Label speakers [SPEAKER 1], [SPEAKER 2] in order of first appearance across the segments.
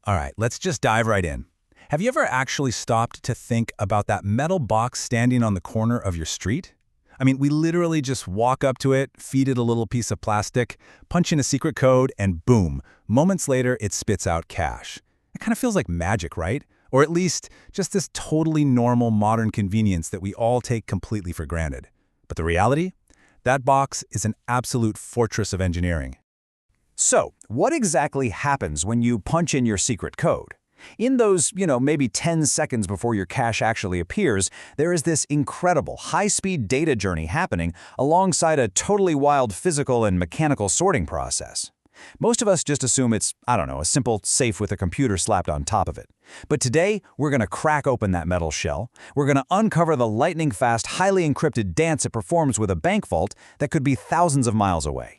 [SPEAKER 1] All right, let's just dive right in. Have you ever actually stopped to think about that metal box standing on the corner of your street? I mean, we literally just walk up to it, feed it a little piece of plastic, punch in a secret code, and boom, moments later it spits out cash. It kind of feels like magic, right? Or at least just this totally normal modern convenience that we all take completely for granted. But the reality? That box is an absolute fortress of engineering.
[SPEAKER 2] So, what exactly happens when you punch in your secret code? In those, maybe 10 seconds before your cash actually appears, there is this incredible high-speed data journey happening alongside a totally wild physical and mechanical sorting process. Most of us just assume it's, a simple safe with a computer slapped on top of it. But today, we're going to crack open that metal shell. We're going to uncover the lightning-fast, highly encrypted dance it performs with a bank vault that could be thousands of miles away.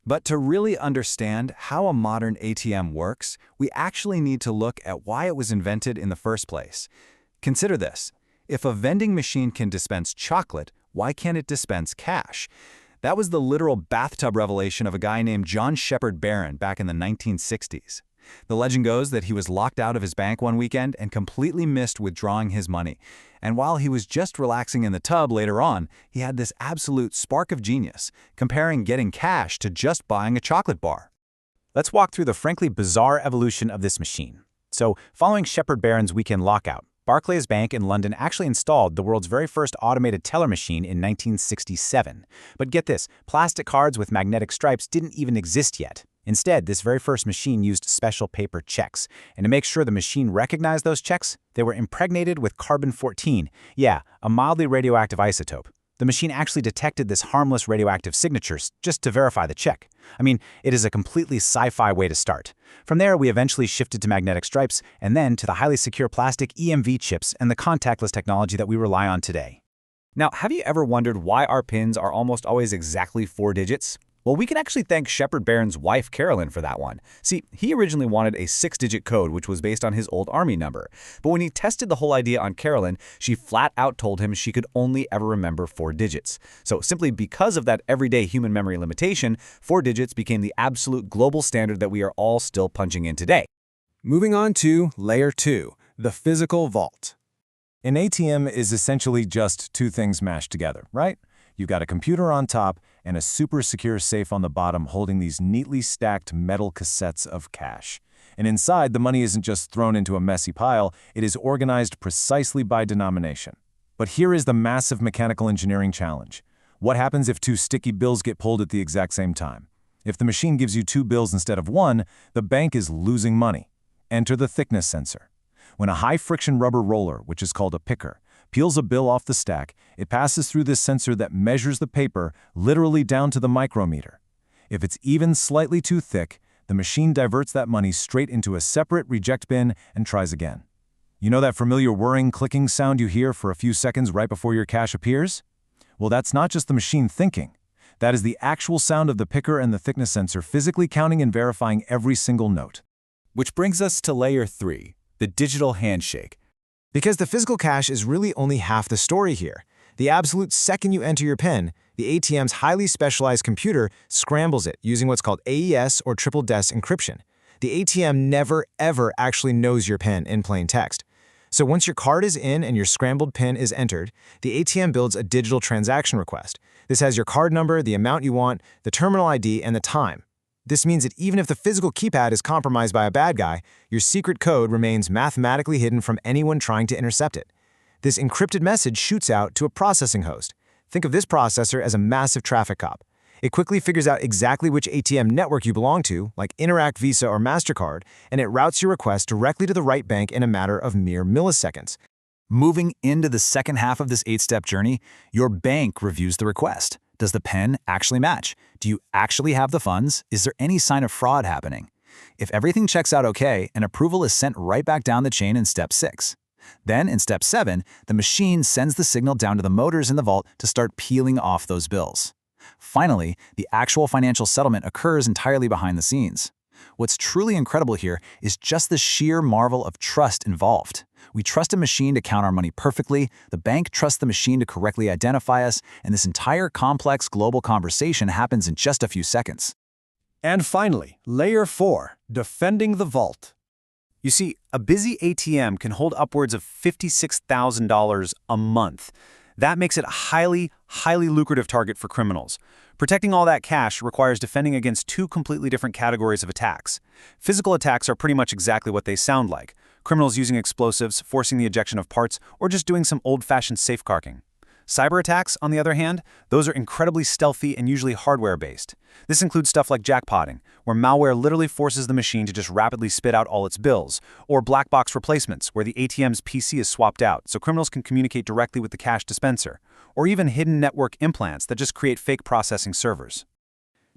[SPEAKER 2] But to really understand how a modern ATM works, we actually need to look at why it was invented in the first place. Consider this. If a vending machine can dispense chocolate, why can't it dispense cash? That was the literal bathtub revelation of a guy named John Shepard Barron back in the 1960s. The legend goes that he was locked out of his bank one weekend and completely missed withdrawing his money. And while he was just relaxing in the tub later on, he had this absolute spark of genius, comparing getting cash to just buying a chocolate bar.
[SPEAKER 3] Let's walk through the frankly bizarre evolution of this machine. So, following Shepard Barron's weekend lockout, Barclays Bank in London actually installed the world's very first automated teller machine in 1967. But get this, plastic cards with magnetic stripes didn't even exist yet. Instead, this very first machine used special paper checks. And to make sure the machine recognized those checks, they were impregnated with carbon-14. Yeah, a mildly radioactive isotope. The machine actually detected this harmless radioactive signatures just to verify the check. I mean, it is a completely sci-fi way to start. From there, we eventually shifted to magnetic stripes and then to the highly secure plastic EMV chips and the contactless technology that we rely on today.
[SPEAKER 2] Now, have you ever wondered why our PINs are almost always exactly 4 digits? Well, we can actually thank Shepard Barron's wife, Carolyn, for that one. See, he originally wanted a 6-digit code, which was based on his old Army number. But when he tested the whole idea on Carolyn, she flat out told him she could only ever remember 4 digits. So simply because of that everyday human memory limitation, 4 digits became the absolute global standard that we are all still punching in today.
[SPEAKER 4] Moving on to Layer 2, the physical vault. An ATM is essentially just two things mashed together, right? You've got a computer on top and a super secure safe on the bottom holding these neatly stacked metal cassettes of cash. And inside, the money isn't just thrown into a messy pile, it is organized precisely by denomination. But here is the massive mechanical engineering challenge. What happens if 2 sticky bills get pulled at the exact same time? If the machine gives you 2 bills instead of 1, the bank is losing money. Enter the thickness sensor. When a high-friction rubber roller, which is called a picker, peels a bill off the stack, it passes through this sensor that measures the paper literally down to the micrometer. If it's even slightly too thick, the machine diverts that money straight into a separate reject bin and tries again. You know that familiar whirring, clicking sound you hear for a few seconds right before your cash appears? Well, that's not just the machine thinking. That is the actual sound of the picker and the thickness sensor physically counting and verifying every single note.
[SPEAKER 2] Which brings us to Layer 3, the digital handshake.
[SPEAKER 5] Because the physical cash is really only half the story here. The absolute second you enter your PIN, the ATM's highly specialized computer scrambles it using what's called AES or triple-DES encryption. The ATM never, ever actually knows your PIN in plain text. So once your card is in and your scrambled PIN is entered, the ATM builds a digital transaction request. This has your card number, the amount you want, the terminal ID, and the time. This means that even if the physical keypad is compromised by a bad guy, your secret code remains mathematically hidden from anyone trying to intercept it. This encrypted message shoots out to a processing host. Think of this processor as a massive traffic cop. It quickly figures out exactly which ATM network you belong to, like Interac, Visa, or MasterCard, and it routes your request directly to the right bank in a matter of mere milliseconds.
[SPEAKER 2] Moving into the second half of this 8-step journey, your bank reviews the request. Does the PIN actually match? Do you actually have the funds? Is there any sign of fraud happening? If everything checks out okay, an approval is sent right back down the chain in Step 6. Then, in Step 7, the machine sends the signal down to the motors in the vault to start peeling off those bills. Finally, the actual financial settlement occurs entirely behind the scenes. What's truly incredible here is just the sheer marvel of trust involved. We trust a machine to count our money perfectly, the bank trusts the machine to correctly identify us, and this entire complex global conversation happens in just a few seconds.
[SPEAKER 4] And finally, Layer 4, defending the vault.
[SPEAKER 3] You see, a busy ATM can hold upwards of $56,000 a month. That makes it a highly lucrative target for criminals. Protecting all that cash requires defending against two completely different categories of attacks. Physical attacks are pretty much exactly what they sound like. Criminals using explosives, forcing the ejection of parts, or just doing some old-fashioned safecarking. Cyber attacks, on the other hand, those are incredibly stealthy and usually hardware-based. This includes stuff like jackpotting, where malware literally forces the machine to just rapidly spit out all its bills, or black box replacements, where the ATM's PC is swapped out so criminals can communicate directly with the cash dispenser, or even hidden network implants that just create fake processing servers.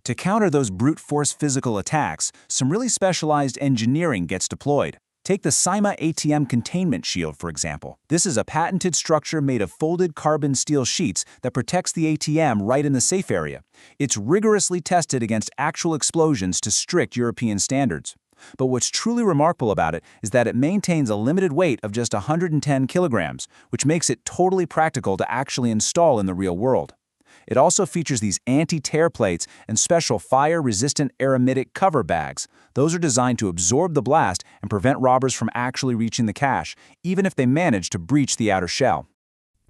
[SPEAKER 2] To counter those brute force physical attacks, some really specialized engineering gets deployed. Take the CYMA ATM containment shield, for example. This is a patented structure made of folded carbon steel sheets that protects the ATM right in the safe area. It's rigorously tested against actual explosions to strict European standards. But what's truly remarkable about it is that it maintains a limited weight of just 110 kilograms, which makes it totally practical to actually install in the real world. It also features these anti-tear plates and special fire-resistant aramidtic cover bags. Those are designed to absorb the blast and prevent robbers from actually reaching the cache, even if they manage to breach the outer shell.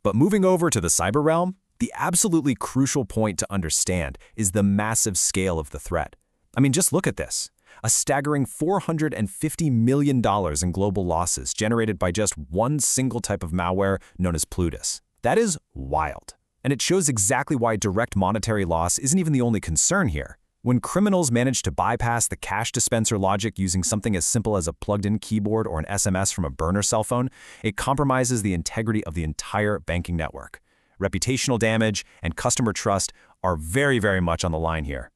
[SPEAKER 6] But moving over to the cyber realm, the absolutely crucial point to understand is the massive scale of the threat. I mean, just look at this. A staggering $450 million in global losses generated by just one single type of malware known as Plutus. That is wild. And it shows exactly why direct monetary loss isn't even the only concern here. When criminals manage to bypass the cash dispenser logic using something as simple as a plugged-in keyboard or an SMS from a burner cell phone, it compromises the integrity of the entire banking network. Reputational damage and customer trust are very much on the line here.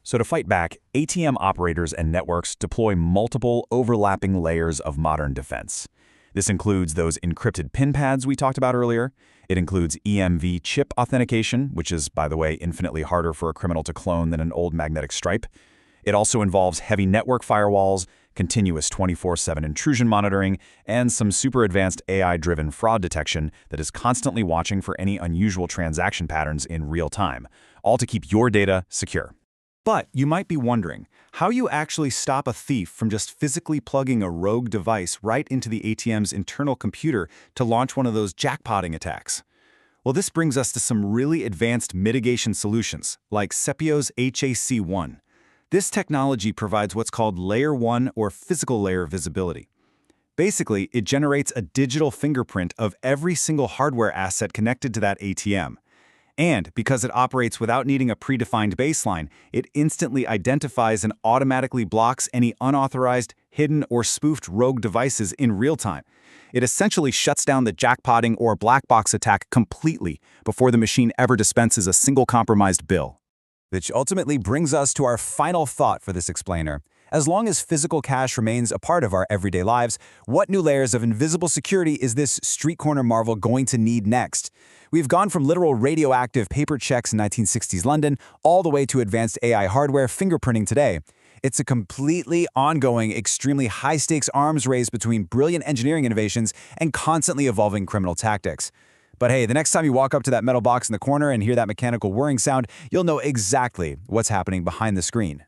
[SPEAKER 1] So to fight back, ATM operators and networks deploy multiple overlapping layers of modern defense. This includes those encrypted PIN pads we talked about earlier. It includes EMV chip authentication, which is, by the way, infinitely harder for a criminal to clone than an old magnetic stripe. It also involves heavy network firewalls, continuous 24/7 intrusion monitoring, and some super advanced AI-driven fraud detection that is constantly watching for any unusual transaction patterns in real time, all to keep your data secure. But you might be wondering how you actually stop a thief from just physically plugging a rogue device right into the ATM's internal computer to launch one of those jackpotting attacks. Well, this brings us to some really advanced mitigation solutions, like Sepio's HAC1. This technology provides what's called Layer 1 or physical layer visibility. Basically, it generates a digital fingerprint of every single hardware asset connected to that ATM. And because it operates without needing a predefined baseline, it instantly identifies and automatically blocks any unauthorized, hidden, or spoofed rogue devices in real time. It essentially shuts down the jackpotting or black box attack completely before the machine ever dispenses a single compromised bill. Which ultimately brings us to our final thought for this explainer. As long as physical cash remains a part of our everyday lives, what new layers of invisible security is this street corner marvel going to need next? We've gone from literal radioactive paper checks in 1960s London all the way to advanced AI hardware fingerprinting today. It's a completely ongoing, extremely high-stakes arms race between brilliant engineering innovations and constantly evolving criminal tactics. But hey, the next time you walk up to that metal box in the corner and hear that mechanical whirring sound, you'll know exactly what's happening behind the screen.